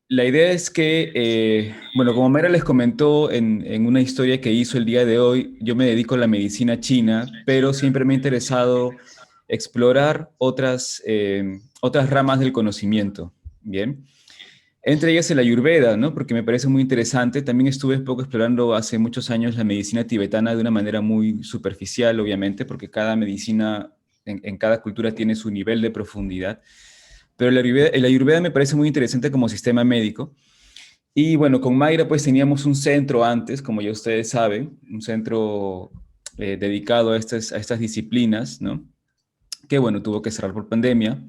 La idea es que, bueno, como Mera les comentó en una historia que hizo el día de hoy, yo me dedico a la medicina china, pero siempre me ha interesado explorar otras ramas del conocimiento, ¿bien? Entre ellas el Ayurveda, ¿no? Porque me parece muy interesante. También estuve un poco explorando hace muchos años la medicina tibetana de una manera muy superficial, obviamente, porque cada medicina en cada cultura tiene su nivel de profundidad. Pero el Ayurveda me parece muy interesante como sistema médico. Y bueno, con Mayra pues teníamos un centro antes, como ya ustedes saben, un centro dedicado a estas disciplinas, ¿no? Que bueno, tuvo que cerrar por pandemia.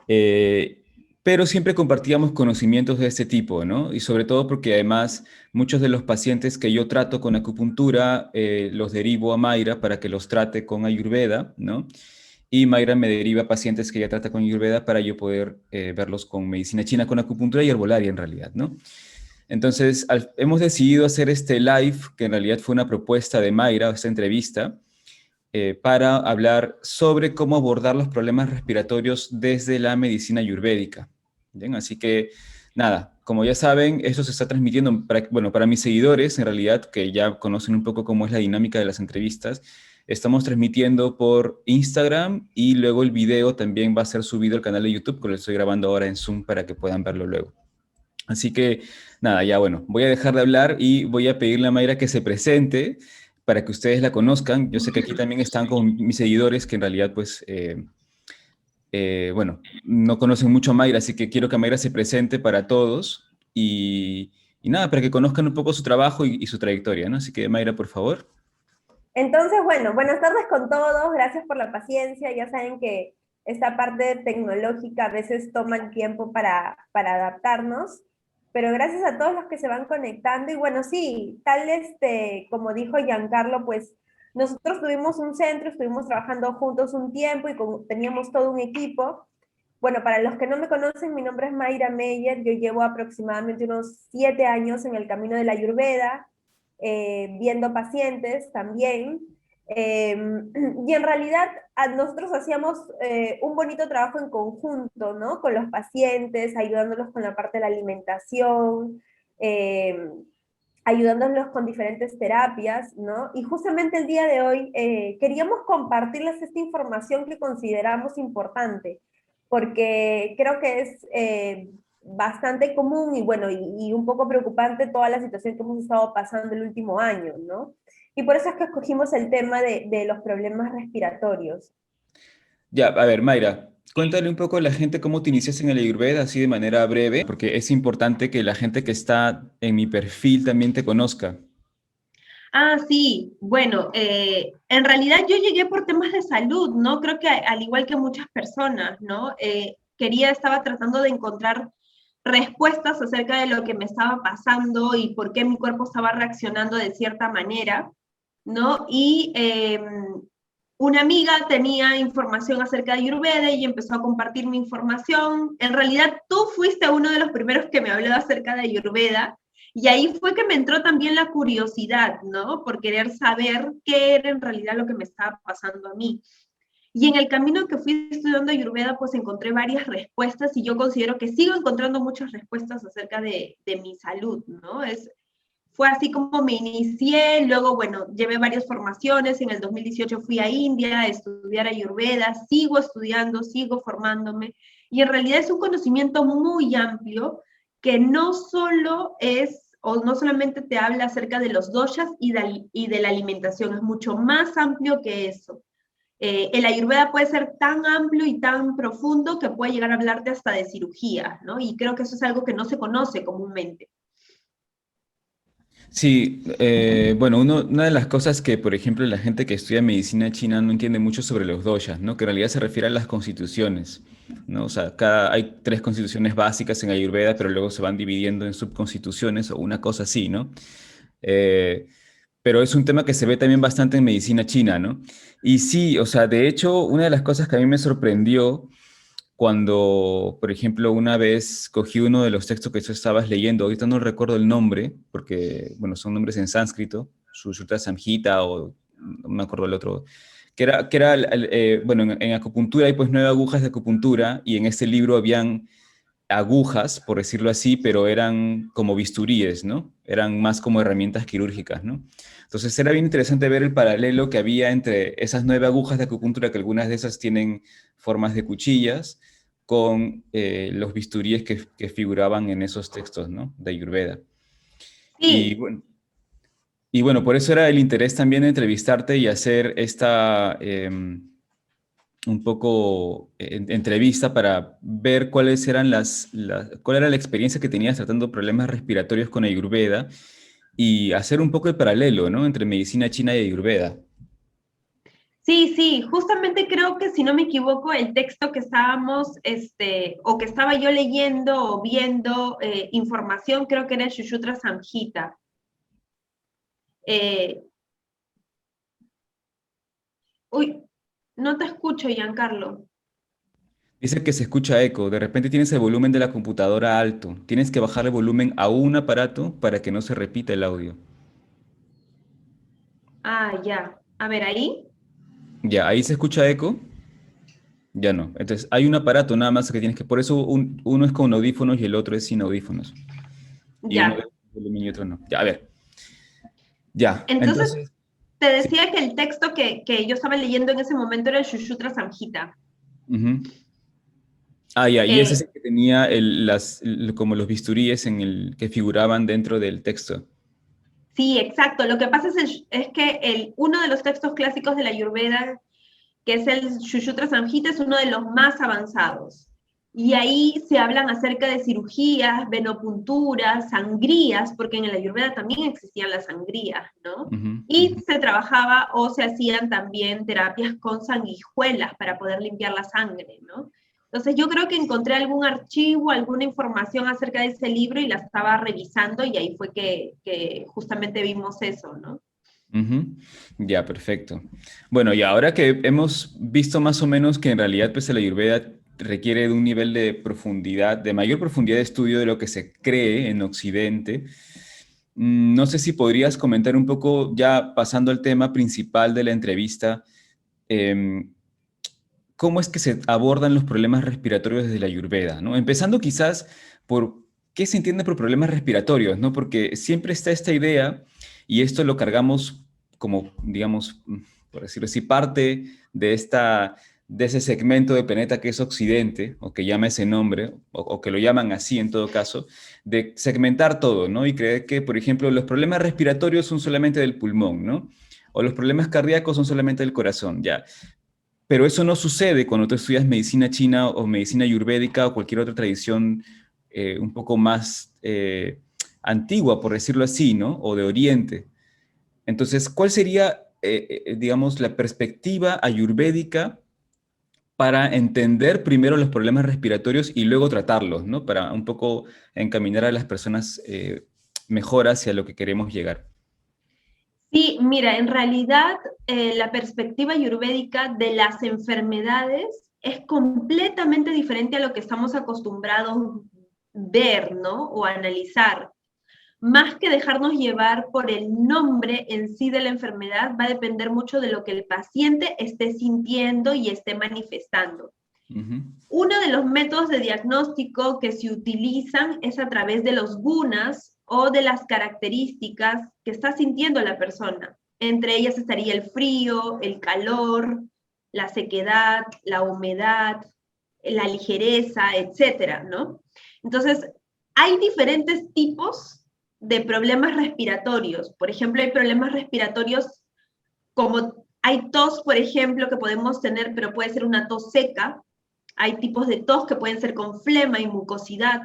Eh, pero siempre compartíamos conocimientos de este tipo, ¿no? Y sobre todo porque además muchos de los pacientes que yo trato con acupuntura los derivo a Mayra para que los trate con Ayurveda, ¿no? Y Mayra me deriva pacientes que ella trata con Ayurveda para yo poder verlos con medicina china, con acupuntura y herbolaria en realidad, ¿no? Entonces, hemos decidido hacer este live, que en realidad fue una propuesta de Mayra, esta entrevista, para hablar sobre cómo abordar los problemas respiratorios desde la medicina ayurvédica. ¿Bien? Así que, nada, como ya saben, esto se está transmitiendo para, bueno, para mis seguidores, en realidad, que ya conocen un poco cómo es la dinámica de las entrevistas. Estamos transmitiendo por Instagram y luego el video también va a ser subido al canal de YouTube, que lo estoy grabando ahora en Zoom para que puedan verlo luego. Así que nada, ya bueno, voy a dejar de hablar y voy a pedirle a Mayra que se presente para que ustedes la conozcan. Yo sé que aquí también están con mis seguidores que en realidad pues, bueno, no conocen mucho a Mayra, así que quiero que Mayra se presente para todos y nada, para que conozcan un poco su trabajo y su trayectoria, ¿no? Así que Mayra, por favor. Entonces, bueno, buenas tardes con todos, gracias por la paciencia. Ya saben que esta parte tecnológica a veces toma el tiempo para adaptarnos, pero gracias a todos los que se van conectando. Y bueno, sí, tal como dijo Giancarlo, pues nosotros tuvimos un centro, estuvimos trabajando juntos un tiempo y teníamos todo un equipo. Bueno, para los que no me conocen, mi nombre es Mayra Meyer, yo llevo aproximadamente unos 7 años en el camino de la Ayurveda, viendo pacientes también. Eh, y en realidad nosotros hacíamos un bonito trabajo en conjunto, ¿no? Con los pacientes, ayudándolos con la parte de la alimentación, eh, ayudándolos con diferentes terapias, ¿no? Y justamente el día de hoy queríamos compartirles esta información que consideramos importante, porque creo que es bastante común y bueno, y un poco preocupante toda la situación que hemos estado pasando el último año, ¿no? Y por eso es que escogimos el tema de los problemas respiratorios. Ya, a ver, Mayra, cuéntale un poco a la gente cómo te iniciaste en el Ayurveda, así de manera breve, porque es importante que la gente que está en mi perfil también te conozca. Ah, sí, bueno, en realidad yo llegué por temas de salud, ¿no? Creo que al igual que muchas personas, ¿no? Estaba tratando de encontrar respuestas acerca de lo que me estaba pasando y por qué mi cuerpo estaba reaccionando de cierta manera, ¿no? Y una amiga tenía información acerca de Ayurveda y empezó a compartir mi información. En realidad tú fuiste uno de los primeros que me habló acerca de Ayurveda. Y ahí fue que me entró también la curiosidad, ¿no? Por querer saber qué era en realidad lo que me estaba pasando a mí. Y en el camino que fui estudiando Ayurveda, pues encontré varias respuestas y yo considero que sigo encontrando muchas respuestas acerca de mi salud, ¿no? Fue así como me inicié, luego, bueno, llevé varias formaciones, en el 2018 fui a India a estudiar Ayurveda, sigo estudiando, sigo formándome, y en realidad es un conocimiento muy amplio que no solo es, o no solamente te habla acerca de los doshas y de la alimentación, es mucho más amplio que eso. El Ayurveda puede ser tan amplio y tan profundo que puede llegar a hablarte hasta de cirugía, ¿no? Y creo que eso es algo que no se conoce comúnmente. Sí, bueno, una de las cosas que, por ejemplo, la gente que estudia medicina china no entiende mucho sobre los doshas, ¿no? Que en realidad se refiere a las constituciones, ¿no? O sea, hay tres constituciones básicas en Ayurveda, pero luego se van dividiendo en subconstituciones o una cosa así, ¿no? Eh, pero es un tema que se ve también bastante en medicina china, ¿no? Y sí, o sea, de hecho, una de las cosas que a mí me sorprendió cuando, por ejemplo, una vez cogí uno de los textos que tú estabas leyendo, ahorita no recuerdo el nombre, porque, bueno, son nombres en sánscrito, Sushruta Samhita o no me acuerdo el otro, bueno, en acupuntura hay pues 9 agujas de acupuntura y en este libro habían agujas, por decirlo así, pero eran como bisturíes, ¿no? Eran más como herramientas quirúrgicas, ¿no? Entonces era bien interesante ver el paralelo que había entre esas 9 agujas de acupuntura, que algunas de esas tienen formas de cuchillas, con los bisturíes que figuraban en esos textos, ¿no? De Ayurveda. Y Sí, bueno, y bueno, por eso era el interés también de entrevistarte y hacer esta un poco entrevista para ver cuáles eran cuál era la experiencia que tenías tratando problemas respiratorios con Ayurveda y hacer un poco de paralelo, ¿no? Entre medicina china y Ayurveda. sí, sí, justamente creo que si no me equivoco, el texto que estábamos, o que estaba yo leyendo o viendo información, creo que era el Shushutra Samhita. Eh, uy, no te escucho, Giancarlo. Dice que se escucha eco, de repente tienes el volumen de la computadora alto, tienes que bajar el volumen a un aparato para que no se repita el audio. Ah, ya. A ver, ahí. Ya, ahí se escucha eco, ya no. Entonces hay un aparato nada más que tienes que, por eso uno es con audífonos y el otro es sin audífonos. Y uno de Ya. volumen y otro no. Ya, a ver. Ya, Entonces, entonces, te sí. decía que el texto que yo estaba leyendo en ese momento era el Shushutra Samhita. Ujú. Ah, ya, y ese Eh, sí que tenía como los bisturíes que figuraban dentro del texto. sí, exacto. Lo que pasa es que uno de los textos clásicos de la Ayurveda, que es el Shushutra Samhita, es uno de los más avanzados. Y ahí se hablan acerca de cirugías, venopunturas, sangrías, porque en el Ayurveda también existían las sangrías, ¿no? Ujú, Y ujú. se trabajaba o se hacían también terapias con sanguijuelas para poder limpiar la sangre, ¿no? Entonces yo creo que encontré algún archivo, alguna información acerca de ese libro y la estaba revisando y ahí fue que justamente vimos eso, ¿no? Ujú. Ya, perfecto. Bueno, y ahora que hemos visto más o menos que en realidad pues la Ayurveda requiere de un nivel de profundidad, de mayor profundidad de estudio de lo que se cree en Occidente, no sé si podrías comentar un poco, ya pasando al tema principal de la entrevista, em, cómo es que se abordan los problemas respiratorios desde la Ayurveda, ¿no? Empezando quizás por qué se entiende por problemas respiratorios, ¿no? Porque siempre está esta idea, y esto lo cargamos como, digamos, por decirlo así, parte de ese segmento de planeta que es Occidente, o que llama ese nombre, o que lo llaman así en todo caso, de segmentar todo, ¿no? Y creer que, por ejemplo, los problemas respiratorios son solamente del pulmón, ¿no? O los problemas cardíacos son solamente del corazón, ya. Pero eso no sucede cuando tú estudias medicina china o medicina ayurvédica o cualquier otra tradición un poco más antigua, por decirlo así, ¿no? O de Oriente. Entonces, ¿cuál sería, digamos, la perspectiva ayurvédica para entender primero los problemas respiratorios y luego tratarlos, ¿no? Para un poco encaminar a las personas mejor hacia lo que queremos llegar. Sí, mira, en realidad la perspectiva ayurvédica de las enfermedades es completamente diferente a lo que estamos acostumbrados ver, ¿no? O analizar. Más que dejarnos llevar por el nombre en sí de la enfermedad, va a depender mucho de lo que el paciente esté sintiendo y esté manifestando. Ujú, Uno de los métodos de diagnóstico que se utilizan es a través de los gunas o de las características que está sintiendo la persona. Entre ellas estaría el frío, el calor, la sequedad, la humedad, la ligereza, etcétera, ¿no? Entonces, hay diferentes tipos de problemas respiratorios. Por ejemplo, hay problemas respiratorios como hay tos, por ejemplo, que podemos tener, pero puede ser una tos seca, hay tipos de tos que pueden ser con flema y mucosidad,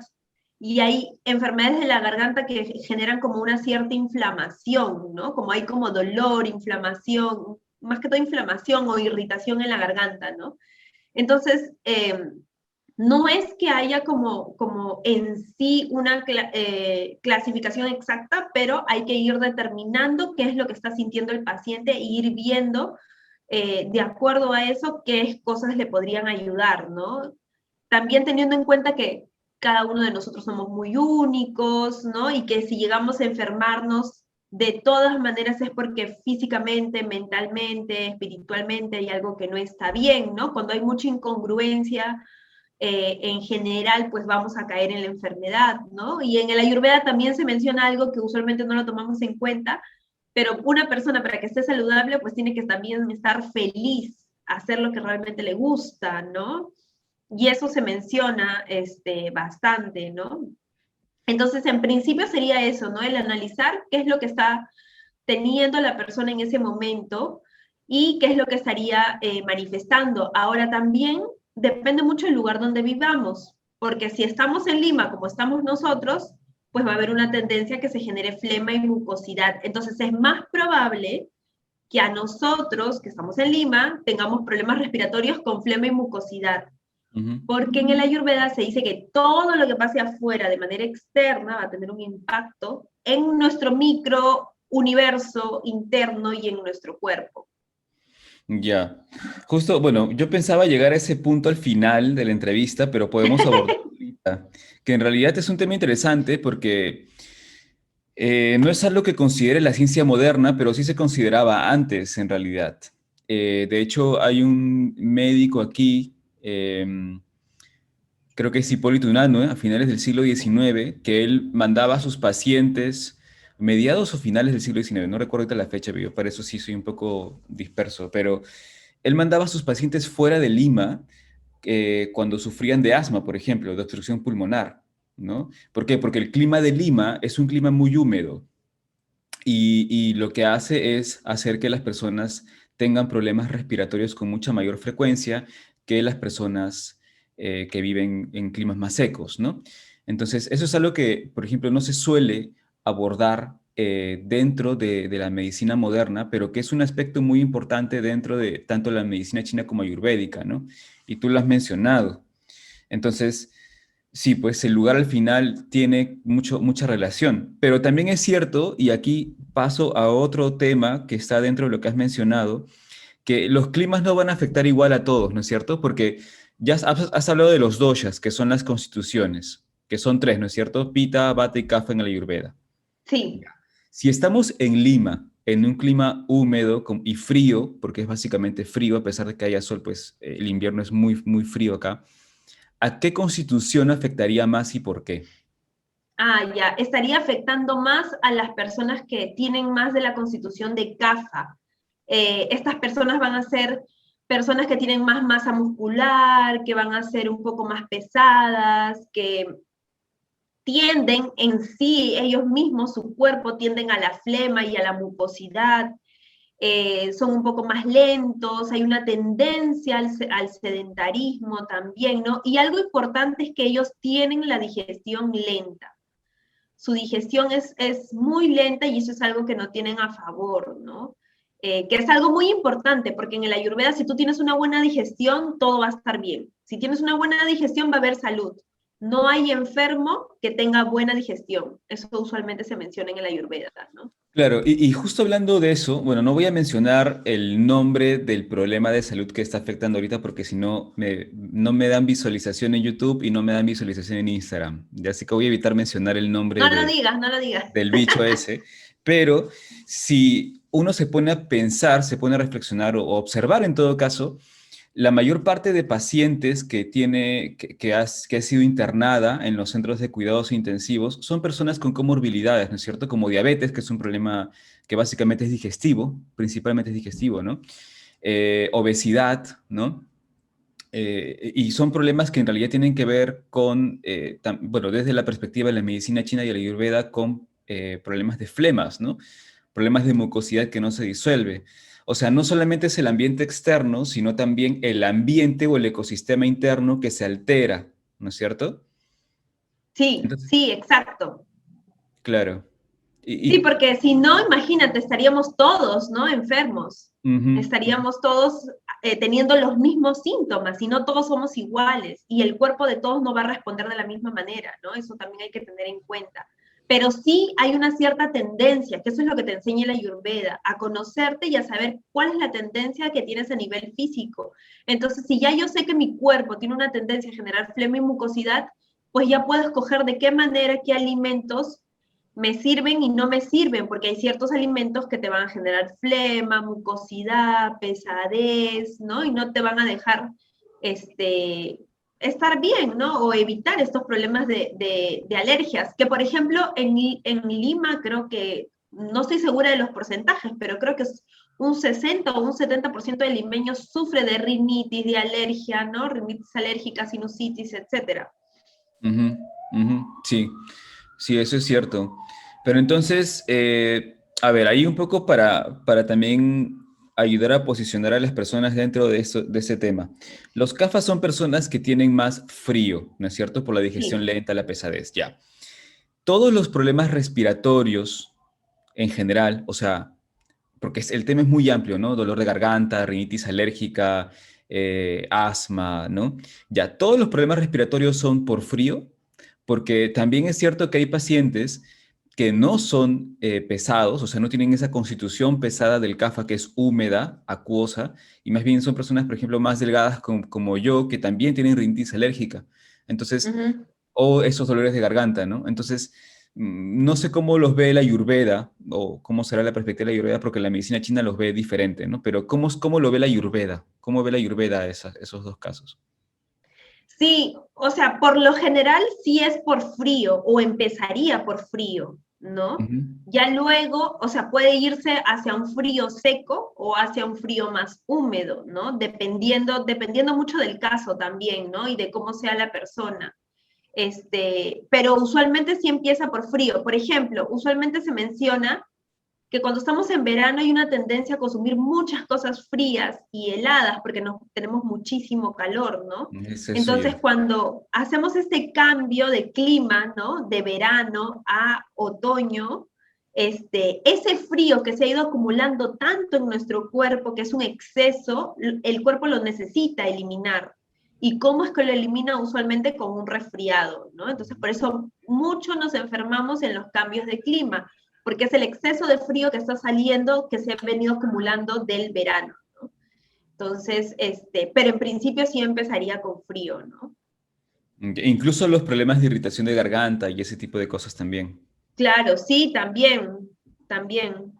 y hay enfermedades de la garganta que generan como una cierta inflamación, ¿no? Como hay como dolor, inflamación, más que todo inflamación o irritación en la garganta, ¿no? Entonces, no es que haya como en sí una clasificación exacta, pero hay que ir determinando qué es lo que está sintiendo el paciente e ir viendo de acuerdo a eso qué cosas le podrían ayudar, ¿no? También teniendo en cuenta que cada uno de nosotros somos muy únicos, ¿no? Y que si llegamos a enfermarnos, de todas maneras es porque físicamente, mentalmente, espiritualmente hay algo que no está bien, ¿no? Cuando hay mucha incongruencia en general pues vamos a caer en la enfermedad, ¿no? Y en el Ayurveda también se menciona algo que usualmente no lo tomamos en cuenta, pero una persona para que esté saludable pues tiene que también estar feliz, hacer lo que realmente le gusta, ¿no? Y eso se menciona bastante, ¿no? Entonces, en principio sería eso, ¿no? El analizar qué es lo que está teniendo la persona en ese momento y qué es lo que estaría manifestando. Ahora también depende mucho del lugar donde vivamos, porque si estamos en Lima, como estamos nosotros, pues va a haber una tendencia a que se genere flema y mucosidad. Entonces es más probable que a nosotros, que estamos en Lima, tengamos problemas respiratorios con flema y mucosidad. Ujú. Porque en el Ayurveda se dice que todo lo que pase afuera de manera externa va a tener un impacto en nuestro micro universo interno y en nuestro cuerpo. Ya. Justo, bueno, yo pensaba llegar a ese punto al final de la entrevista, pero podemos abordar ahorita, que en realidad es un tema interesante porque no es algo que considere la ciencia moderna, pero sí se consideraba antes en realidad. De hecho, hay un médico aquí, creo que es Hipólito Unanue, a finales del siglo XIX, que él mandaba a sus pacientes, mediados o finales del siglo XIX, no recuerdo ahorita la fecha, pero yo para eso sí soy un poco disperso, pero él mandaba a sus pacientes fuera de Lima cuando sufrían de asma, por ejemplo, de obstrucción pulmonar, ¿no? ¿Por qué? Porque el clima de Lima es un clima muy húmedo y lo que hace es hacer que las personas tengan problemas respiratorios con mucha mayor frecuencia que las personas que viven en climas más secos, ¿no? Entonces, eso es algo que, por ejemplo, no se suele abordar dentro de la medicina moderna, pero que es un aspecto muy importante dentro de tanto la medicina china como ayurvédica, ¿no? Y tú lo has mencionado. Entonces, sí, pues el lugar al final tiene mucha relación, pero también es cierto, y aquí paso a otro tema que está dentro de lo que has mencionado, que los climas no van a afectar igual a todos, ¿no es cierto? Porque ya has hablado de los doshas, que son las constituciones, que son tres, ¿no es cierto? Pita, Vata y Kapha en la Ayurveda. Sí, Ya. Si estamos en Lima, en un clima húmedo y frío, porque es básicamente frío, a pesar de que haya sol, pues el invierno es muy, muy frío acá. ¿A qué constitución afectaría más y por qué? ya, estaría afectando más a las personas que tienen más de la constitución de CAFA. Estas personas van a ser personas que tienen más masa muscular, que van a ser un poco más pesadas, que tienden en sí, ellos mismos, su cuerpo tienden a la flema y a la mucosidad, son un poco más lentos, hay una tendencia al sedentarismo también, ¿no? Y algo importante es que ellos tienen la digestión lenta. Su digestión es muy lenta y eso es algo que no tienen a favor, ¿no? Que es algo muy importante, porque en el Ayurveda, si tú tienes una buena digestión, todo va a estar bien. Si tienes una buena digestión, va a haber salud. No hay enfermo que tenga buena digestión. Eso usualmente se menciona en el Ayurveda, ¿no? Claro, y justo hablando de eso, bueno, no voy a mencionar el nombre del problema de salud que está afectando ahorita porque si no no me dan visualización en YouTube y no me dan visualización en Instagram. Ya así que voy a evitar mencionar el nombre No lo digas, no lo digas. del bicho ese, pero si uno se pone a pensar, se pone a reflexionar o observar en todo caso, la mayor parte de pacientes que ha sido internada en los centros de cuidados intensivos son personas con comorbilidades, ¿no es cierto? Como diabetes, que es un problema que básicamente es digestivo, principalmente es digestivo, ¿no? Obesidad, ¿no? Y son problemas que en realidad tienen que ver con, bueno, desde la perspectiva de la medicina china y la Ayurveda, con problemas de flemas, ¿no? Problemas de mucosidad que no se disuelve. O sea, no solamente es el ambiente externo, sino también el ambiente o el ecosistema interno que se altera, ¿no es cierto? Sí, Entonces, sí, exacto. claro. Sí, Y, porque si no, imagínate, estaríamos todos, ¿no? Enfermos. ujú, Estaríamos todos teniendo los mismos síntomas y no todos somos iguales y el cuerpo de todos no va a responder de la misma manera, ¿no? Eso también hay que tener en cuenta. Pero sí hay una cierta tendencia, que eso es lo que te enseña la Ayurveda, a conocerte y a saber cuál es la tendencia que tienes a nivel físico. Entonces, si ya yo sé que mi cuerpo tiene una tendencia a generar flema y mucosidad, pues ya puedo escoger de qué manera, qué alimentos me sirven y no me sirven, porque hay ciertos alimentos que te van a generar flema, mucosidad, pesadez, ¿no? Y no te van a dejar, este, estar bien, ¿no? O evitar estos problemas de alergias, que por ejemplo en Lima creo que, no estoy segura de los porcentajes, pero creo que es un 60 o un 70% de limeños sufre de rinitis, de alergia, ¿no? Rinitis alérgica, sinusitis, etcétera. Ujú, ujú, sí, sí, eso es cierto. Pero entonces, a ver, ahí un poco para también ayudar a posicionar a las personas dentro de, de ese tema. Los CAFA son personas que tienen más frío, ¿no es cierto? Por la digestión Sí. lenta, la pesadez, ya. Todos los problemas respiratorios en general, o sea, porque el tema es muy amplio, ¿no? Dolor de garganta, rinitis alérgica, asma, ¿no? Ya, todos los problemas respiratorios son por frío, porque también es cierto que hay pacientes que no son pesados, o sea, no tienen esa constitución pesada del CAFA que es húmeda, acuosa, y más bien son personas, por ejemplo, más delgadas como yo, que también tienen rinitis alérgica. Entonces, Ujú. o esos dolores de garganta, ¿no? Entonces, no sé cómo los ve la Ayurveda o cómo será la perspectiva de la Ayurveda, porque la medicina china los ve diferente, ¿no? Pero ¿cómo lo ve la Ayurveda? ¿Cómo ve la Ayurveda esos dos casos? Sí, o sea, por lo general sí es por frío o empezaría por frío, ¿no? Ujú. Ya luego, o sea, puede irse hacia un frío seco o hacia un frío más húmedo, ¿no? Dependiendo mucho del caso también, ¿no? Y de cómo sea la persona. Pero usualmente sí empieza por frío. Por ejemplo, usualmente se menciona que cuando estamos en verano hay una tendencia a consumir muchas cosas frías y heladas porque tenemos muchísimo calor, ¿no? Es eso Entonces, ya. cuando hacemos este cambio de clima, ¿no? De verano a otoño, ese frío que se ha ido acumulando tanto en nuestro cuerpo, que es un exceso, el cuerpo lo necesita eliminar. ¿Y cómo es que lo elimina? Usualmente con un resfriado, ¿no? Entonces, por eso mucho nos enfermamos en los cambios de clima porque es el exceso de frío que está saliendo, que se ha venido acumulando del verano, ¿no? Entonces, pero en principio sí empezaría con frío, ¿no? Incluso los problemas de irritación de garganta y ese tipo de cosas también. Claro, sí, también, también.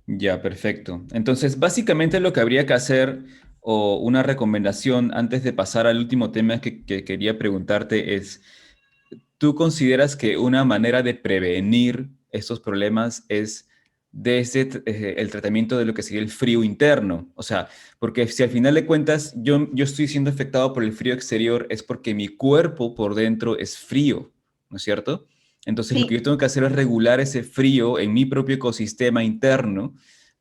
Ya, perfecto. Entonces, básicamente lo que habría que hacer, o una recomendación antes de pasar al último tema que quería preguntarte es, ¿tú consideras que una manera de prevenir estos problemas es desde el tratamiento de lo que sería el frío interno? O sea, porque si al final de cuentas yo estoy siendo afectado por el frío exterior es porque mi cuerpo por dentro es frío, ¿no es cierto? Entonces lo que yo Sí, tengo que hacer es regular ese frío en mi propio ecosistema interno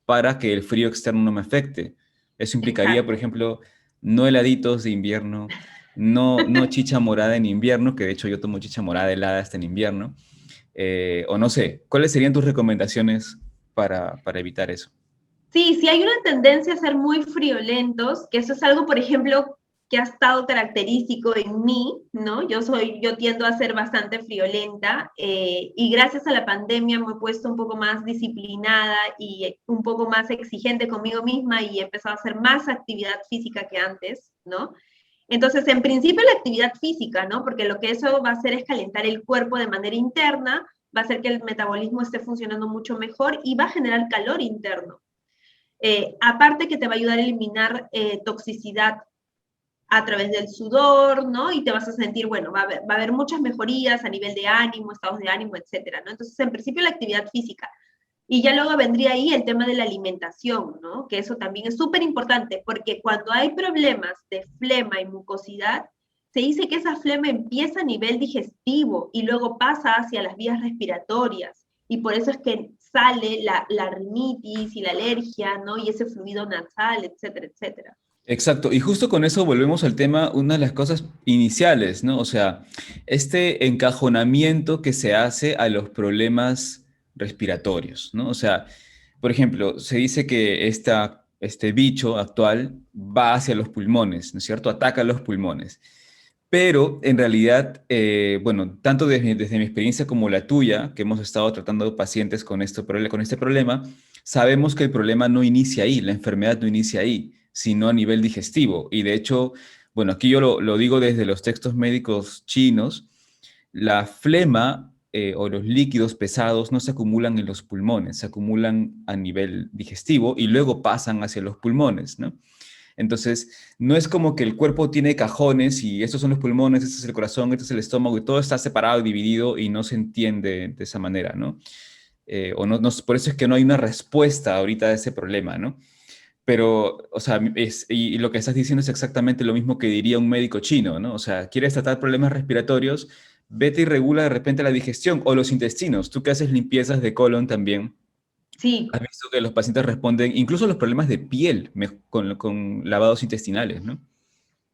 para que el frío externo no me afecte. Eso implicaría, por exacto. ejemplo, no heladitos de invierno, no chicha morada en invierno, que de hecho yo tomo chicha morada helada hasta en invierno. O no sé, ¿cuáles serían tus recomendaciones para evitar eso? Sí, sí hay una tendencia a ser muy friolentos, que eso es algo, por ejemplo, que ha estado característico en mí, ¿no? Yo tiendo a ser bastante friolenta y gracias a la pandemia me he puesto un poco más disciplinada y un poco más exigente conmigo misma y he empezado a hacer más actividad física que antes, ¿no? Entonces, en principio la actividad física, ¿no? Porque lo que eso va a hacer es calentar el cuerpo de manera interna, va a hacer que el metabolismo esté funcionando mucho mejor y va a generar calor interno. Aparte que te va a ayudar a eliminar toxicidad a través del sudor, ¿no? Y te vas a sentir, bueno, va a haber muchas mejorías a nivel de ánimo, estados de ánimo, etcétera, ¿no? Entonces, en principio la actividad física. Y ya luego vendría ahí el tema de la alimentación, ¿no? Que eso también es súper importante, porque cuando hay problemas de flema y mucosidad, se dice que esa flema empieza a nivel digestivo y luego pasa hacia las vías respiratorias. Y por eso es que sale la rinitis y la alergia, ¿no? Y ese fluido nasal, etcétera, etcétera. Exacto, y justo con eso volvemos al tema, una de las cosas iniciales, ¿no? O sea, este encajonamiento que se hace a los problemas respiratorios, ¿no? O sea, por ejemplo, se dice que este bicho actual va hacia los pulmones, ¿no es cierto? Ataca los pulmones. Pero en realidad, bueno, tanto desde mi experiencia como la tuya, que hemos estado tratando pacientes con este problema, sabemos que el problema no inicia ahí, la enfermedad no inicia ahí, sino a nivel digestivo. Y de hecho, bueno, aquí yo lo digo desde los textos médicos chinos, la flema o los líquidos pesados no se acumulan en los pulmones, se acumulan a nivel digestivo y luego pasan hacia los pulmones, ¿no? Entonces, no es como que el cuerpo tiene cajones y estos son los pulmones, este es el corazón, este es el estómago, y todo está separado y dividido y no se entiende de esa manera, ¿no? Por eso es que no hay una respuesta ahorita a ese problema, ¿no? Pero, o sea, y lo que estás diciendo es exactamente lo mismo que diría un médico chino, ¿no? O sea, quieres tratar problemas respiratorios, vete y regula de repente la digestión o los intestinos. Tú que haces limpiezas de colon también, Sí, has visto que los pacientes responden, incluso los problemas de piel con lavados intestinales, ¿no?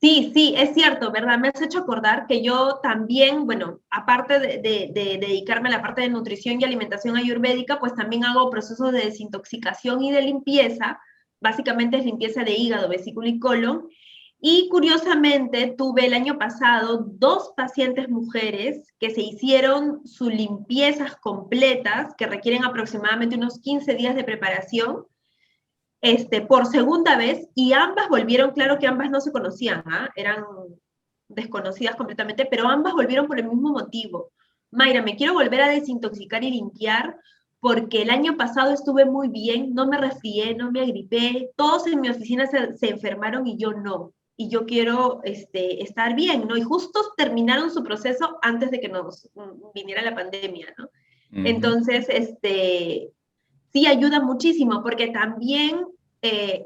sí, sí, es cierto, ¿verdad? Me has hecho acordar que yo también, bueno, aparte de dedicarme a la parte de nutrición y alimentación ayurvédica, pues también hago procesos de desintoxicación y de limpieza. Básicamente es limpieza de hígado, vesícula y colon. Y curiosamente tuve el año pasado 2 pacientes mujeres que se hicieron sus limpiezas completas, que requieren aproximadamente unos 15 días de preparación, por segunda vez, y ambas volvieron, claro que ambas no se conocían, ¿ah? Eran desconocidas completamente, pero ambas volvieron por el mismo motivo. Mayra, me quiero volver a desintoxicar y limpiar porque el año pasado estuve muy bien, no me resfrié, no me agripé, todos en mi oficina se enfermaron y yo no. Y yo quiero estar bien, ¿no? Y justo terminaron su proceso antes de que nos viniera la pandemia, ¿no? Ujú. Entonces, sí ayuda muchísimo, porque también eh,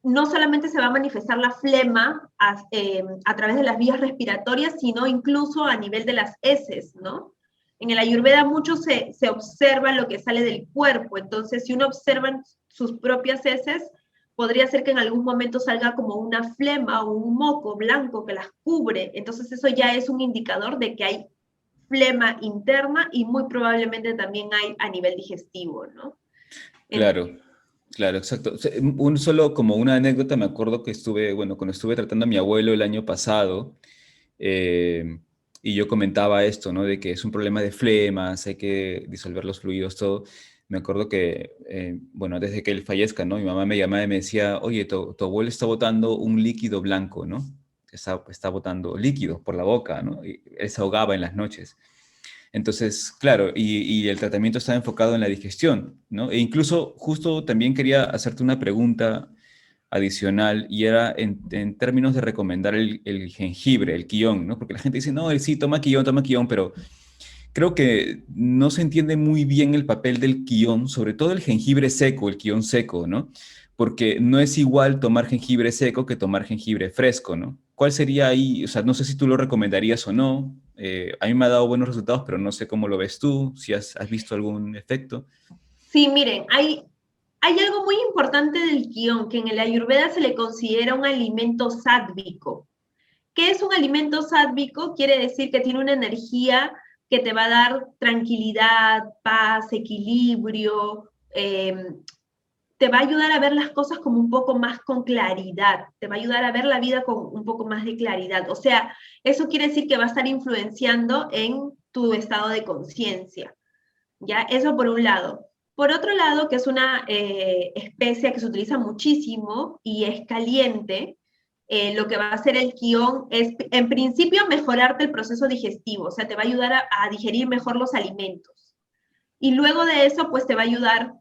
no solamente se va a manifestar la flema a través de las vías respiratorias, sino incluso a nivel de las heces, ¿no? En el Ayurveda mucho se observa lo que sale del cuerpo, entonces si uno observa sus propias heces, podría ser que en algún momento salga como una flema o un moco blanco que las cubre, entonces eso ya es un indicador de que hay flema interna y muy probablemente también hay a nivel digestivo, ¿no? En- Claro, claro, exacto. O sea, solo como una anécdota, me acuerdo que estuve, bueno, cuando estuve tratando a mi abuelo el año pasado, eh, y yo comentaba esto, ¿no? De que es un problema de flemas, hay que disolver los fluidos, todo. Me acuerdo que, bueno, antes de que él fallezca, ¿no? Mi mamá me llamaba y me decía, oye, tu abuelo está botando un líquido blanco, ¿no? Está botando líquido por la boca, ¿no? Y él se ahogaba en las noches. Entonces, claro, y el tratamiento está enfocado en la digestión, ¿no? E incluso justo también quería hacerte una pregunta adicional y era en términos de recomendar el jengibre, el quión, ¿no? Porque la gente dice, no, él sí, toma quión, pero creo que no se entiende muy bien el papel del quión, sobre todo el jengibre seco, el quión seco, ¿no? Porque no es igual tomar jengibre seco que tomar jengibre fresco, ¿no? ¿Cuál sería ahí? O sea, no sé si tú lo recomendarías o no. A mí me ha dado buenos resultados, pero no sé cómo lo ves tú, si has visto algún efecto. sí, miren, hay algo muy importante del guión, que en el Ayurveda se le considera un alimento sádvico. ¿Qué es un alimento sádvico? Quiere decir que tiene una energía que te va a dar tranquilidad, paz, equilibrio, te va a ayudar a ver las cosas como un poco más con claridad, te va a ayudar a ver la vida con un poco más de claridad. O sea, eso quiere decir que va a estar influenciando en tu estado de conciencia. ¿Ya? Eso por un lado. Por otro lado, que es una especia que se utiliza muchísimo y es caliente, lo que va a hacer el quión es, en principio, mejorarte el proceso digestivo, o sea, te va a ayudar a digerir mejor los alimentos. Y luego de eso, pues te va a ayudar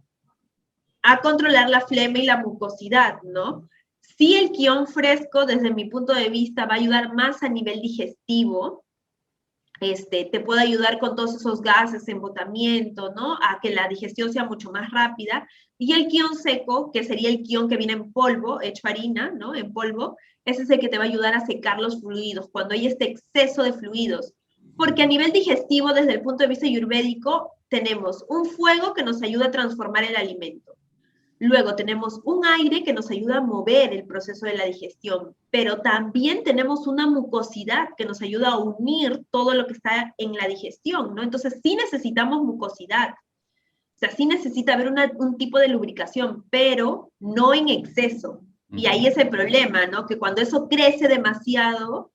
a controlar la flema y la mucosidad, ¿no? Sí, el quión fresco, desde mi punto de vista, va a ayudar más a nivel digestivo, te puede ayudar con todos esos gases, embotamiento, ¿no? A que la digestión sea mucho más rápida. Y el quión seco, que sería el quión que viene en polvo, hecho harina, ¿no? En polvo, ese es el que te va a ayudar a secar los fluidos, cuando hay este exceso de fluidos. Porque a nivel digestivo, desde el punto de vista ayurvédico, tenemos un fuego que nos ayuda a transformar el alimento. Luego tenemos un aire que nos ayuda a mover el proceso de la digestión, pero también tenemos una mucosidad que nos ayuda a unir todo lo que está en la digestión, ¿no? Entonces sí necesitamos mucosidad, o sea, sí necesita haber un tipo de lubricación, pero no en exceso. Y ahí es el problema, ¿no? Que cuando eso crece demasiado,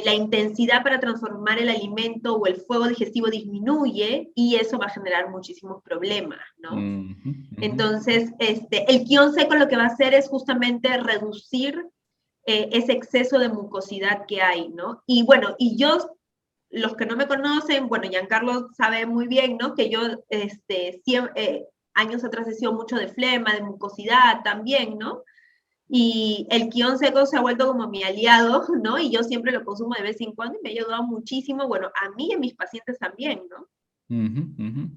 la intensidad para transformar el alimento o el fuego digestivo disminuye y eso va a generar muchísimos problemas, ¿no? Ujú, ujú. Entonces, el quión seco lo que va a hacer es justamente reducir ese exceso de mucosidad que hay, ¿no? Y bueno, y yo, los que no me conocen, bueno, Giancarlo sabe muy bien, ¿no? Que yo, años atrás he sido mucho de flema, de mucosidad también, ¿no? y el quión seco se ha vuelto como mi aliado, ¿no? Y yo siempre lo consumo de vez en cuando y me ha ayudado muchísimo, bueno, a mí y a mis pacientes también, ¿no? Ujú, ujú.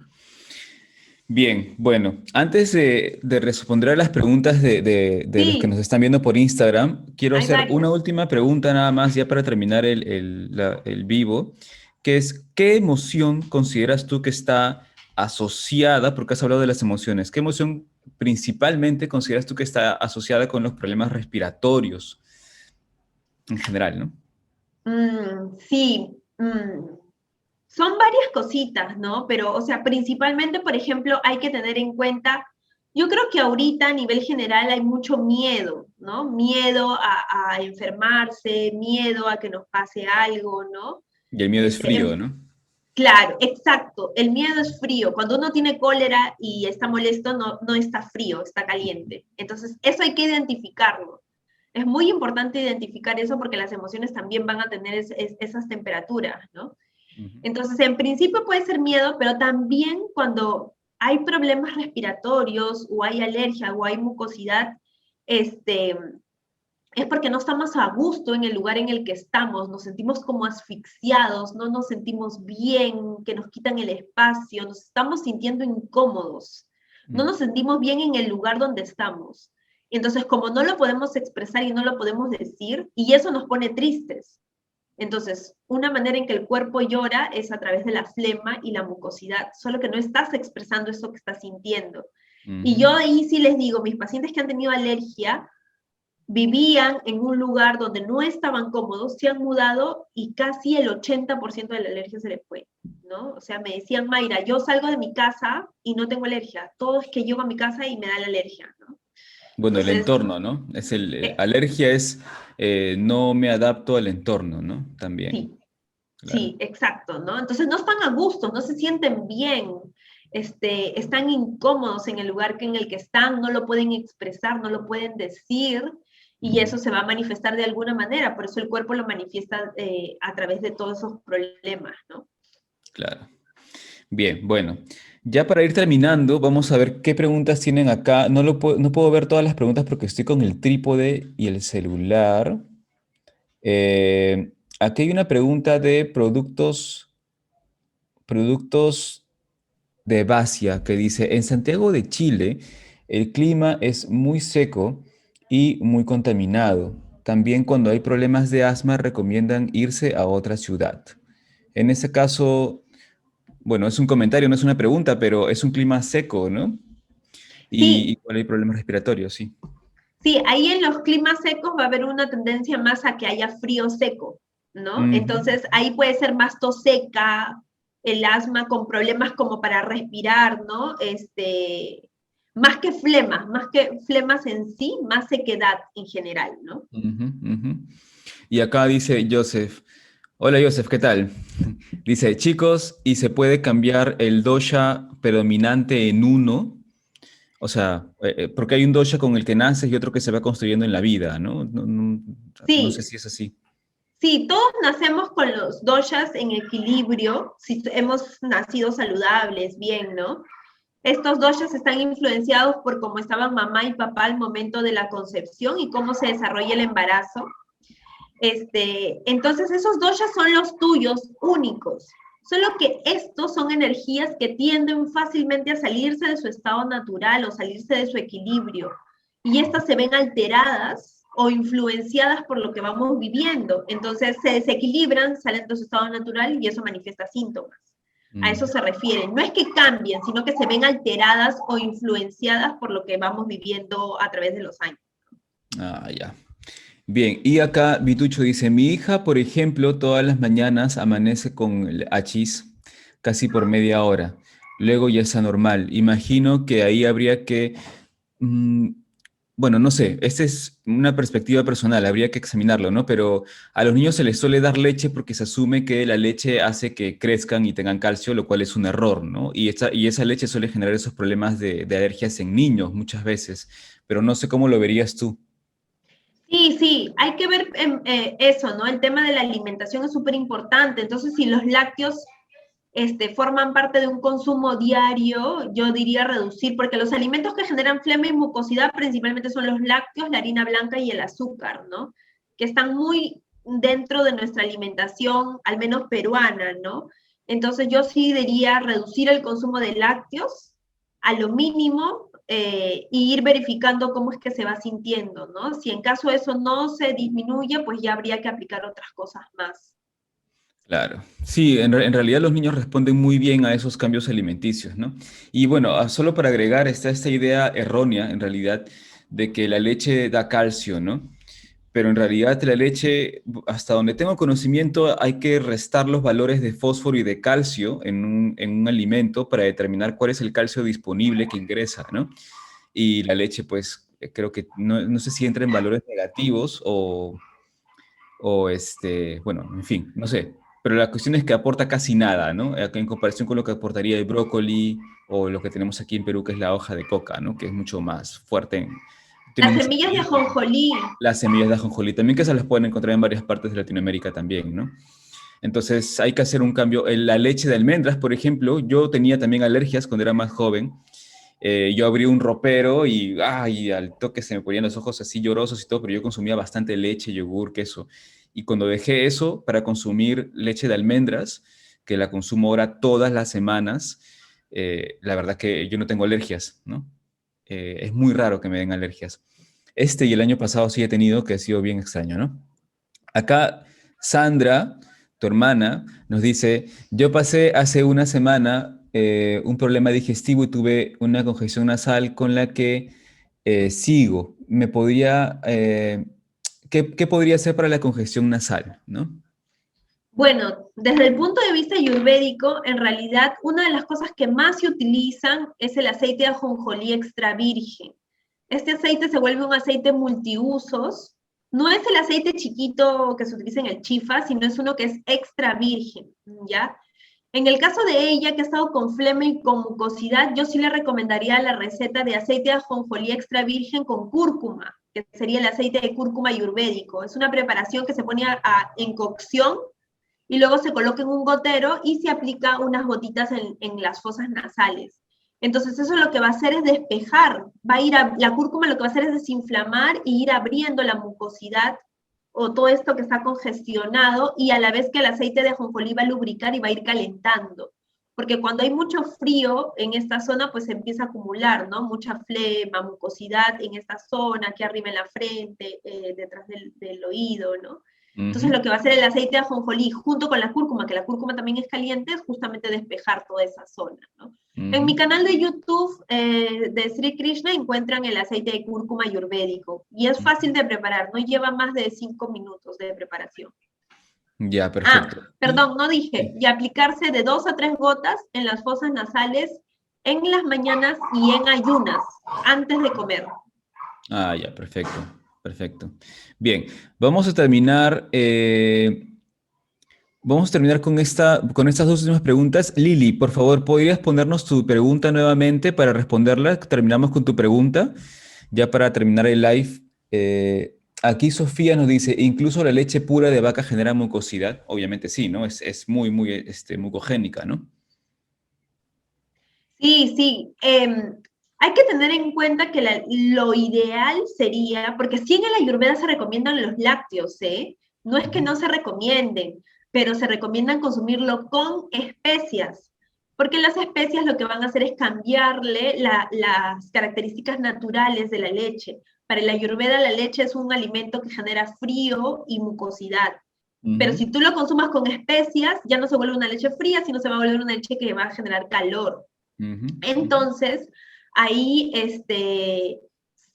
Bien, bueno, antes de responder a las preguntas de los que nos Sí, están viendo por Instagram, quiero hay hacer una varias. última pregunta nada más ya para terminar el vivo, que es, ¿qué emoción consideras tú que está asociada, porque has hablado de las emociones, qué emoción principalmente consideras tú que está asociada con los problemas respiratorios en general, ¿no? Sí, son varias cositas, ¿no? Pero, o sea, principalmente, por ejemplo, hay que tener en cuenta, yo creo que ahorita a nivel general hay mucho miedo, ¿no? Miedo a enfermarse, miedo a que nos pase algo, ¿no? Y el miedo es Este, frío, ¿no? claro, exacto, el miedo es frío. Cuando uno tiene cólera y está molesto, no está frío, está caliente. Entonces, eso hay que identificarlo. Es muy importante identificar eso porque las emociones también van a tener esas temperaturas, ¿no? Ujú. Entonces, en principio puede ser miedo, pero también cuando hay problemas respiratorios o hay alergia o hay mucosidad, este, es porque no estamos a gusto en el lugar en el que estamos, nos sentimos como asfixiados, no nos sentimos bien, que nos quitan el espacio, nos estamos sintiendo incómodos, no Mm. nos sentimos bien en el lugar donde estamos. Entonces, como no lo podemos expresar y no lo podemos decir, y eso nos pone tristes. Entonces, una manera en que el cuerpo llora es a través de la flema y la mucosidad, solo que no estás expresando eso que estás sintiendo. Y Ujú. yo ahí sí les digo, mis pacientes que han tenido alergia, vivían en un lugar donde no estaban cómodos, se han mudado y casi el 80% de la alergia se les fue, ¿no? O sea, me decían, Mayra, yo salgo de mi casa y no tengo alergia, todo es que llego a mi casa y me da la alergia, ¿no? Bueno, el Entonces, entorno, ¿no? Es eh, alergia es no me adapto al entorno, ¿no? También, sí, claro. sí, exacto, ¿no? Entonces no están a gusto, no se sienten bien, están incómodos en el lugar en el que están, no lo pueden expresar, no lo pueden decir, y Ujú, eso se va a manifestar de alguna manera, por eso el cuerpo lo manifiesta a través de todos esos problemas, ¿no? claro. Bien, bueno. Ya para ir terminando, vamos a ver qué preguntas tienen acá. No puedo ver todas las preguntas porque estoy con el trípode y el celular. Aquí hay una pregunta de productos de Basia que dice, en Santiago de Chile, el clima es muy seco y muy contaminado. También cuando hay problemas de asma recomiendan irse a otra ciudad. En ese caso, bueno, es un comentario, no es una pregunta, pero es un clima seco, ¿no? Y Sí, igual hay problemas respiratorios, sí. sí, ahí en los climas secos va a haber una tendencia más a que haya frío seco, ¿no? Ujú, Entonces ahí puede ser más tos seca, el asma con problemas como para respirar, ¿no? Más que flemas en sí, más sequedad en general, ¿no? ujú, ujú. Y acá dice Joseph, hola Joseph, ¿qué tal? Dice, chicos, ¿y se puede cambiar el dosha predominante en uno? O sea, porque hay un dosha con el que naces y otro que se va construyendo en la vida, ¿no? No sé Sí, si es así. sí, todos nacemos con los doshas en equilibrio, si hemos nacido saludables, bien, ¿no? Estos doshas están influenciados por cómo estaban mamá y papá al momento de la concepción y cómo se desarrolla el embarazo. Entonces, esos doshas son los tuyos únicos. Solo que estos son energías que tienden fácilmente a salirse de su estado natural o salirse de su equilibrio. Y estas se ven alteradas o influenciadas por lo que vamos viviendo. Entonces se desequilibran, salen de su estado natural y eso manifiesta síntomas. A eso Mm. se refiere. No es que cambien, sino que se ven alteradas o influenciadas por lo que vamos viviendo a través de los años. Ah, ya. Bien, y acá Vitucho dice, mi hija, por ejemplo, todas las mañanas amanece con el hachís casi por media hora. Luego ya está normal. Imagino que ahí habría que, mm, bueno, no sé, esta es una perspectiva personal, habría que examinarlo, ¿no? Pero a los niños se les suele dar leche porque se asume que la leche hace que crezcan y tengan calcio, lo cual es un error, ¿no? Y esa leche suele generar esos problemas de alergias en niños muchas veces, pero no sé cómo lo verías tú. Sí, sí, hay que ver eso, ¿no? El tema de la alimentación es súper importante. Entonces, si los lácteos forman parte de un consumo diario, yo diría reducir, porque los alimentos que generan flema y mucosidad principalmente son los lácteos, la harina blanca y el azúcar, ¿no? Que están muy dentro de nuestra alimentación, al menos peruana, ¿no? Entonces yo sí diría reducir el consumo de lácteos a lo mínimo, y ir verificando cómo es que se va sintiendo, ¿no? Si en caso eso no se disminuye, pues ya habría que aplicar otras cosas más. Claro, sí, en realidad los niños responden muy bien a esos cambios alimenticios, ¿no? Y bueno, solo para agregar, está esta idea errónea, en realidad, de que la leche da calcio, ¿no? Pero en realidad la leche, hasta donde tengo conocimiento, hay que restar los valores de fósforo y de calcio en un alimento para determinar cuál es el calcio disponible que ingresa, ¿no? Y la leche, pues, creo que no sé si entra en valores negativos bueno, en fin, no sé. Pero la cuestión es que aporta casi nada, ¿no? En comparación con lo que aportaría el brócoli o lo que tenemos aquí en Perú, que es la hoja de coca, ¿no? Que es mucho más fuerte, tiene Las mucho semillas de hierro. ajonjolí. Las semillas de ajonjolí también, que se las pueden encontrar en varias partes de Latinoamérica también, ¿no? Entonces hay que hacer un cambio. La leche de almendras, por ejemplo, yo tenía también alergias cuando era más joven. Yo abrí un ropero y, ay, al toque se me ponían los ojos así llorosos y todo, pero yo consumía bastante leche, yogur, queso. Y cuando dejé eso para consumir leche de almendras, que la consumo ahora todas las semanas, la verdad que yo no tengo alergias, ¿no? Es muy raro que me den alergias. Este y el año pasado sí he tenido, que ha sido bien extraño, ¿no? Acá Sandra, tu hermana, nos dice, yo pasé hace una semana un problema digestivo y tuve una congestión nasal con la que sigo. ¿Qué podría hacer para la congestión nasal, no? Bueno, desde el punto de vista ayurvédico, en realidad una de las cosas que más se utilizan es el aceite de ajonjolí extra virgen. Este aceite se vuelve un aceite multiusos. No es el aceite chiquito que se utiliza en el chifa, sino es uno que es extra virgen, ¿ya? En el caso de ella, que ha estado con flema y con mucosidad, yo sí le recomendaría la receta de aceite de ajonjolí extra virgen con cúrcuma, que sería el aceite de cúrcuma ayurvédico. Es una preparación que se pone en cocción y luego se coloca en un gotero y se aplica unas gotitas en las fosas nasales. Entonces eso lo que va a hacer es despejar, la cúrcuma lo que va a hacer es desinflamar y ir abriendo la mucosidad o todo esto que está congestionado, y a la vez que el aceite de ajonjolí va a lubricar y va a ir calentando. Porque cuando hay mucho frío en esta zona, pues se empieza a acumular, ¿no? Mucha flema, mucosidad en esta zona, aquí arriba en la frente, detrás del oído, ¿no? Entonces Ujú, lo que va a hacer el aceite de ajonjolí junto con la cúrcuma, que la cúrcuma también es caliente, es justamente despejar toda esa zona, ¿no? En mi ujú. canal de YouTube de Sri Krishna encuentran el aceite de cúrcuma ayurvédico y es fácil de preparar, no lleva más de 5 minutos de preparación. Ya, Ah, perfecto. perdón, no dije, y aplicarse de 2 a 3 gotas en las fosas nasales en las mañanas y en ayunas, antes de comer. Ya, perfecto, perfecto. Bien, vamos a terminar. Vamos a terminar con estas dos últimas preguntas. Lili, por favor, ¿podrías ponernos tu pregunta nuevamente para responderla? Terminamos con tu pregunta, ya para terminar el live. Aquí Sofía nos dice, ¿incluso la leche pura de vaca genera mucosidad? Obviamente sí, ¿no? Es muy, muy mucogénica, ¿no? Sí, sí. Hay que tener en cuenta que lo ideal sería, porque sí en el Ayurveda se recomiendan los lácteos, ¿eh? No es que Ujú, no se recomienden, pero se recomiendan consumirlo con especias, porque las especias lo que van a hacer es cambiarle las características naturales de la leche. Para el Ayurveda la leche es un alimento que genera frío y mucosidad. Pero ujú, si tú lo consumas con especias, ya no se vuelve una leche fría, sino se va a volver una leche que va a generar calor. ujú, ujú, Entonces, ahí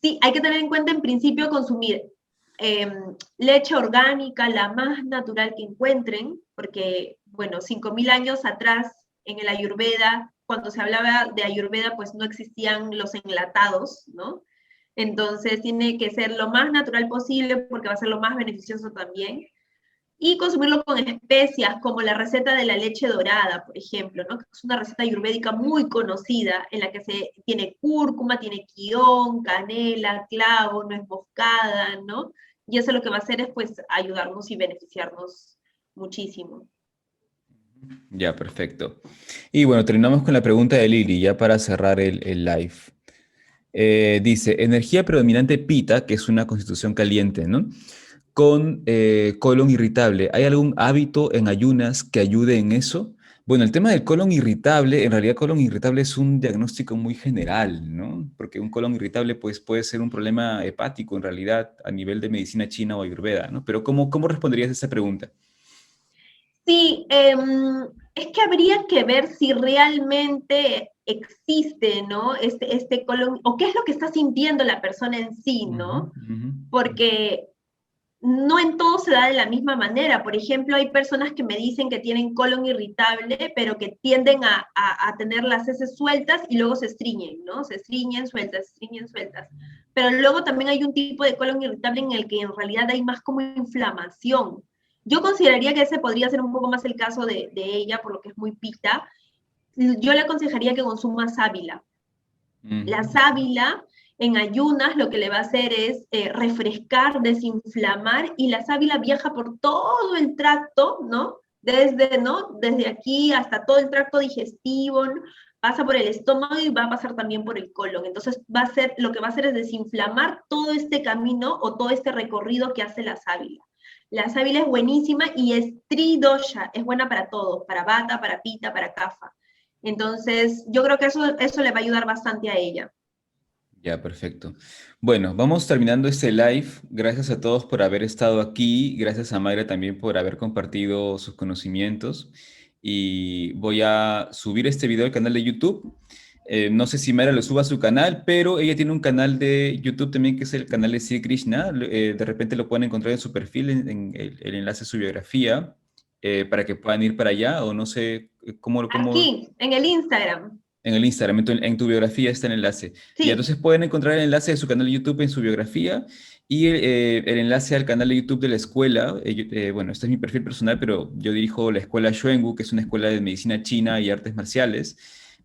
sí, hay que tener en cuenta en principio consumir leche orgánica, la más natural que encuentren, porque, bueno, 5.000 años atrás en el Ayurveda, cuando se hablaba de Ayurveda, pues no existían los enlatados, ¿no? Entonces tiene que ser lo más natural posible porque va a ser lo más beneficioso también, y consumirlo con especias, como la receta de la leche dorada, por ejemplo, ¿no? Que es una receta ayurvédica muy conocida, en la que tiene cúrcuma, tiene quión, canela, clavo, nuez moscada, ¿no? Y eso lo que va a hacer es, pues, ayudarnos y beneficiarnos muchísimo. Ya, perfecto. Y bueno, terminamos con la pregunta de Lili, ya para cerrar el live. Dice, energía predominante pita, que es una constitución caliente, ¿no? Con colon irritable. ¿Hay algún hábito en ayunas que ayude en eso? Bueno, el tema del colon irritable, en realidad colon irritable es un diagnóstico muy general, ¿no? Porque un colon irritable pues, puede ser un problema hepático en realidad a nivel de medicina china o ayurveda, ¿no? Pero ¿cómo responderías a esa pregunta? Sí, es que habría que ver si realmente existe, ¿no? Este colon, o qué es lo que está sintiendo la persona en sí, Ujú, ¿no? ujú, Porque no en todo se da de la misma manera. Por ejemplo, hay personas que me dicen que tienen colon irritable, pero que tienden a tener las heces sueltas y luego se estriñen, ¿no? Se estriñen, sueltas, estriñen, sueltas. Pero luego también hay un tipo de colon irritable en el que en realidad hay más como inflamación. Yo consideraría que ese podría ser un poco más el caso de ella, por lo que es muy pita. Yo le aconsejaría que consuma sábila. La ujú. sábila en ayunas lo que le va a hacer es refrescar, desinflamar, y la sábila viaja por todo el tracto, ¿no? Desde aquí hasta todo el tracto digestivo, ¿no? Pasa por el estómago y va a pasar también por el colon. Entonces lo que va a hacer es desinflamar todo este camino o todo este recorrido que hace la sábila. La sábila es buenísima y es tridosha, es buena para todos, para bata, para pita, para kafa. Entonces, yo creo que eso le va a ayudar bastante a ella. Ya, perfecto. Bueno, vamos terminando este live. Gracias a todos por haber estado aquí. Gracias a Mayra también por haber compartido sus conocimientos. Y voy a subir este video al canal de YouTube. No sé si Mayra lo suba a su canal, pero ella tiene un canal de YouTube también que es el canal de Sri Krishna. De repente lo pueden encontrar en su perfil, en el enlace a su biografía, para que puedan ir para allá. O no sé cómo. Aquí, en el Instagram. En el Instagram, en tu biografía está el enlace. Y Sí, entonces pueden encontrar el enlace de su canal de YouTube en su biografía y el enlace al canal de YouTube de la escuela. Bueno, este es mi perfil personal, pero yo dirijo la escuela Xuangu, que es una escuela de medicina china y artes marciales.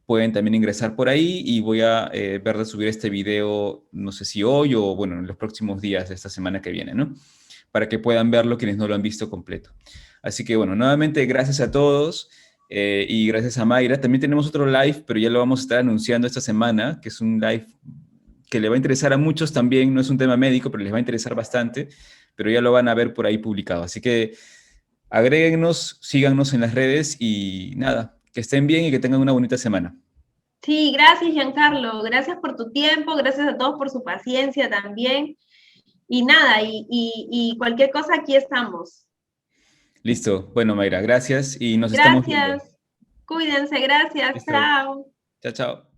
Pueden también ingresar por ahí y voy a ver de subir este video, no sé si hoy o bueno, en los próximos días de esta semana que viene, ¿no? Para que puedan verlo quienes no lo han visto completo. Así que bueno, nuevamente gracias a todos. Y gracias a Mayra. También tenemos otro live, pero ya lo vamos a estar anunciando esta semana, que es un live que le va a interesar a muchos también. No es un tema médico, pero les va a interesar bastante, pero ya lo van a ver por ahí publicado. Así que agréguenos, síganos en las redes y nada, que estén bien y que tengan una bonita semana. sí, gracias, Giancarlo. Gracias por tu tiempo, gracias a todos por su paciencia también. Y nada, y cualquier cosa, aquí estamos. Listo. Bueno, Mayra, gracias y nos estamos viendo. Gracias, cuídense, gracias, Listo. chao. Chao, chao.